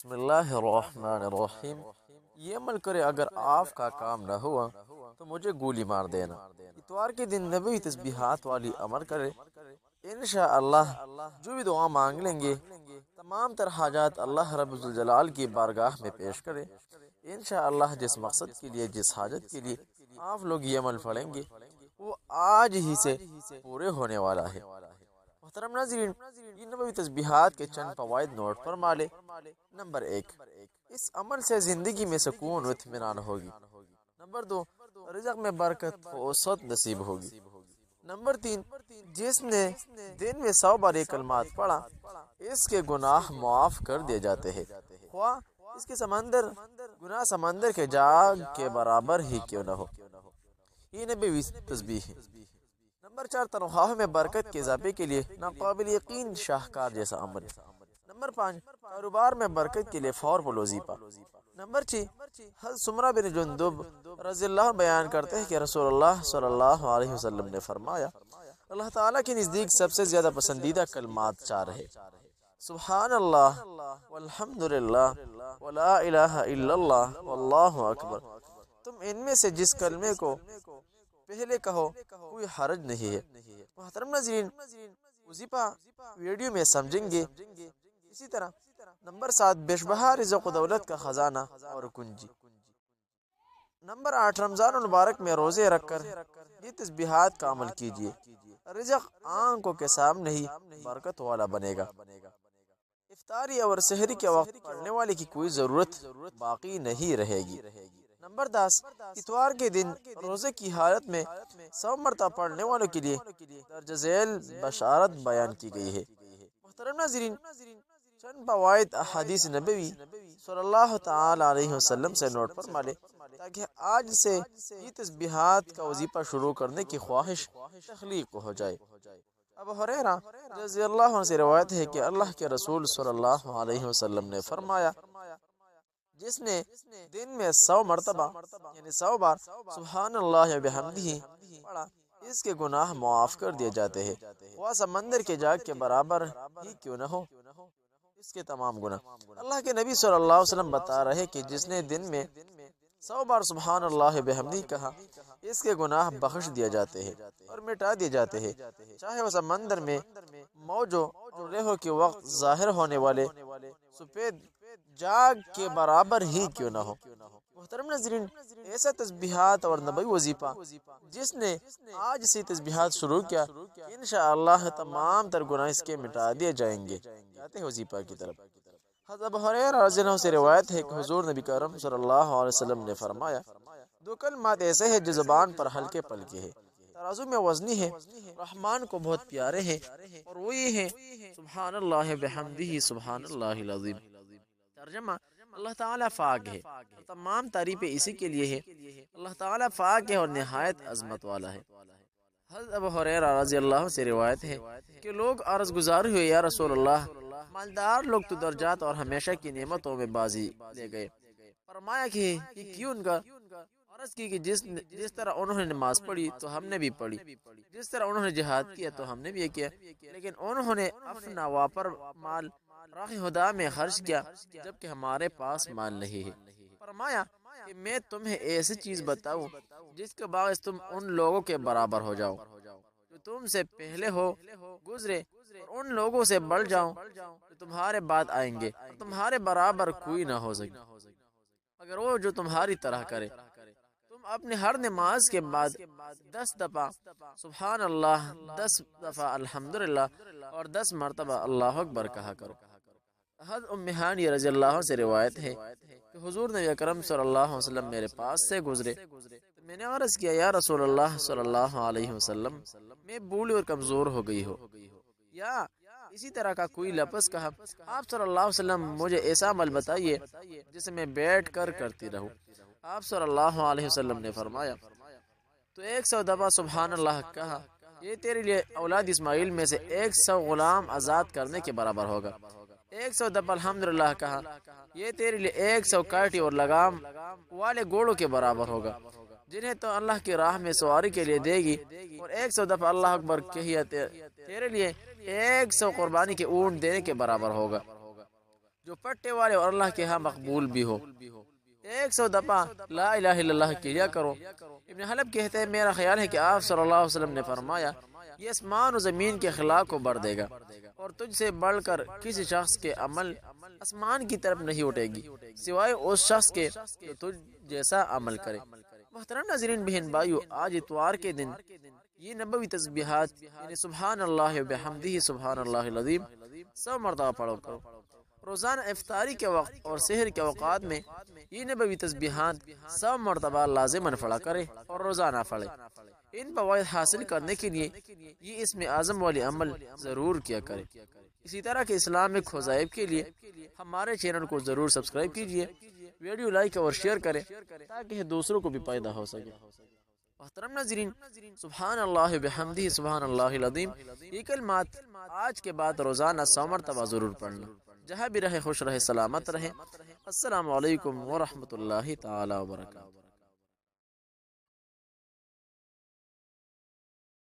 بسم اللہ الرحمن الرحیم۔ یہ عمل کرے اگر آپ کا کام نہ ہوا تو مجھے گولی مار دینا۔ اتوار کے دن نبی تسبیحات والی عمل کرے، انشاءاللہ جو بھی دعا مانگ لیں گے تمام تر حاجات اللہ رب الجلال کی بارگاہ میں پیش کرے۔ انشاءاللہ جس مقصد کے لیے، جس حاجت کے لیے آپ لوگ یہ عمل پڑھیں گے وہ آج ہی سے پورے ہونے والا ہے۔ محترم ناظرین، یہ نبوی تسبیحات کے چند فوائد نوٹ فرما لے۔ نمبر 1، اس عمل سے زندگی میں سکون و اطمینان ہوگی۔ نمبر 2، رزق میں برکت و وسعت نصیب ہوگی۔ نمبر 3، جس نے دن میں 100 بار یہ کلمات پڑھا اس کے گناہ معاف کر دیے جاتے ہیں، خواہ اس کے گناہ سمندر کے جاگ کے برابر ہی کیوں نہ ہو۔ یہ نبوی تسبیح ہے۔ نمبر 4، تنخواہ میں برکت کے اضافے کے لیے ناقابل یقین شاہکار جیسا عمل۔ نمبر 5، کاروبار میں برکت کے لیے فور وظیفہ۔ نمبر 6، حضرت سمرہ بن جندب رضی اللہ عنہ بیان کرتے ہیں کہ رسول اللہ صلی اللہ علیہ وسلم نے فرمایا، اللہ تعالیٰ کے نزدیک سب سے زیادہ پسندیدہ کلمات 4 ہے: سبحان اللہ والحمدللہ ولا الہ الا اللہ واللہ اکبر۔ تم ان میں سے جس کلمے کو پہلے کہو کوئی حرج نہیں ہے۔ محترم ناظرین، وظیفہ ویڈیو میں سمجھیں گے۔ اسی طرح نمبر 7، بیشبہا رزق و دولت کا خزانہ اور کنجی۔ نمبر 8، رمضان المبارک میں روزے رکھ کر یہ تسبیحات کا عمل کیجیے، رزق آنکھوں کے سامنے ہی برکت والا بنے گا۔ افطاری اور سحری کے وقت پڑھنے والے کی کوئی ضرورت باقی نہیں رہے گی۔ نمبر 10، اتوار کے دن روزے کی حالت میں 100 مرتبہ پڑھنے والوں کے لیے درج ذیل بشارت بیان کی گئی ہے۔ محترم ناظرین، چند فوائد احادیث نبوی صلی اللہ تعالی علیہ وسلم سے نوٹ فرما لے تاکہ آج سے یہ تسبیحات کا وظیفہ شروع کرنے کی خواہش تخلیق ہو جائے۔ ابو ہریرہ رضی اللہ عنہ سے روایت ہے کہ اللہ کے رسول صلی اللہ علیہ وسلم نے فرمایا، جس نے دن میں 100 مرتبہ یعنی 100 بار سبحان اللہ بحمدہ پڑھا اس کے گناہ معاف کر دیے جاتے ہیں، وہ سمندر کے جاگ کے برابر ہی کیوں نہ ہو۔ اس کے تمام گناہ، اللہ کے نبی صلی اللہ علیہ وسلم بتا رہے کہ جس نے دن میں 100 بار سبحان اللہ بحمدہ کہا اس کے گناہ بخش دیے جاتے ہیں اور مٹا دیے جاتے ہیں، چاہے وہ سمندر میں موجوں اور لہروں کے وقت ظاہر ہونے والے سفید جاگ کے برابر ہی کیوں نہ ہو۔ محترم ناظرین، ایسا تسبیحات اور نبوی وظیفہ جس نے آج سے تسبیحات شروع کیا، انشاءاللہ تمام تر گناہ اس کے مٹا دیے جائیں گے۔ جاتے ہیں وظیفہ کی طرف۔ حضرت ابو ہریرہ رضی اللہ عنہ سے روایت ہے کہ حضور نبی کرم صلی اللہ علیہ وسلم نے فرمایا، 2 کلمات ایسے ہیں جو زبان پر ہلکے پلکے ہیں، ترازو میں وزنی ہے، رحمان کو بہت پیارے ہیں، اور وہ یہ ہیں سبحان اللہ بحمدہ سبحان اللہ العظیم۔ ترجمہ: اللہ تعالیٰ پاک ہے اور تمام تعریفیں اسی کے لیے ہے۔ اللہ تعالیٰ پاک ہے اور نہایت عظمت والا ہے۔ حضرت ابو ہریرہ رضی اللہ عنہ سے روایت ہے کہ لوگ عرض گزار ہوئے، یا رسول اللہ، مالدار لوگ تو درجات اور ہمیشہ کی نعمتوں میں بازی لے گئے۔ فرمایا کہ یہ کیوں؟ ان کا عرض کی کہ جس طرح انہوں نے نماز پڑھی تو ہم نے بھی پڑھی، جس طرح انہوں نے جہاد کیا تو ہم نے بھی یہ کیا، لیکن انہوں نے اپنا واپر مال راہ خدا میں خرچ کیا جبکہ ہمارے پاس مال نہیں ہے۔ فرمایا کہ میں تمہیں ایسی چیز بتاؤں جس کے باعث تم ان لوگوں کے برابر ہو جاؤ جو تم سے پہلے گزرے، اور ان لوگوں سے بڑھ جاؤ جو تمہارے بعد آئیں گے، اور تمہارے برابر کوئی نہ ہو سکے اگر وہ جو تمہاری طرح کرے۔ تم اپنے ہر نماز کے بعد 10 دفعہ سبحان اللہ، 10 دفعہ الحمدللہ اور 10 مرتبہ اللہ اکبر کہا کرو۔ حضرت ام ہانی رضی اللہ عنہ سے روایت ہے کہ حضور نبی اکرم صلی اللہ علیہ وسلم میرے پاس سے گزرے تو میں نے عرض کیا، یا رسول اللہ صلی اللہ علیہ وسلم، میں بوڑھی اور کمزور ہو گئی ہو، یا اسی طرح کا کوئی لفظ کہا۔ آپ صلی اللہ علیہ وسلم مجھے ایسا عمل بتائیے جسے میں بیٹھ کر کرتی رہوں۔ آپ صلی اللہ علیہ وسلم نے فرمایا، تو 100 دفعہ سبحان اللہ کہا، یہ تیرے لیے اولاد اسماعیل میں سے 100 غلام آزاد کرنے کے برابر ہوگا۔ 100 دفعہ الحمدللہ کہا، یہ تیرے لیے 100 کاٹی اور لگام والے گھوڑوں کے برابر ہوگا جنہیں تو اللہ کی راہ میں سواری کے لیے دے گی، اور 100 دفعہ اللہ اکبر کہیے تیرے لیے 100 قربانی کے اونٹ دینے کے برابر ہوگا جو پڑھنے والے اور اللہ کے ہاں مقبول بھی ہو۔ 100 دفعہ لا الہ الا اللہ کیا کرو۔ ابن حلب کہتے ہیں میرا خیال ہے کہ آپ صلی اللہ علیہ وسلم نے فرمایا یہ آسمان و زمین کے اخلاق کو بڑھ دے گا اور تجھ سے بڑھ کر کسی شخص کے عمل آسمان کی طرف نہیں اٹھے گی سوائے اس شخص کے جو تجھ جیسا عمل کرے۔ محترم ناظرین بہن بھائیو، آج اتوار کے دن یہ نبوی تسبیحات یعنی سبحان اللہ و بحمدہ سبحان اللہ العظیم 100 مرتبہ پڑھو کرو۔ روزانہ افطاری کے وقت اور سحر کے اوقات میں یہ نبوی تسبیحات 100 مرتبہ لازماً پڑھا کرے اور روزانہ پڑھے۔ ان فوائد حاصل کرنے کے لیے یہ اسم اعظم والی عمل ضرور کیا کرے۔ اسی طرح کے اسلامک خزائب کے لیے ہمارے چینل کو ضرور سبسکرائب کیجیے، ویڈیو لائک اور شیئر کریں تاکہ دوسروں کو بھی فائدہ ہو سکے۔ محترم ناظرین، سبحان اللہ بحمدہ سبحان اللہ العظیم یہ کلمات آج کے بعد روزانہ 100 مرتبہ ضرور پڑھنا۔ جہاں بھی رہے خوش رہے، سلامت رہے۔ السلام علیکم ورحمۃ اللہ تعالی وبرکاتہ۔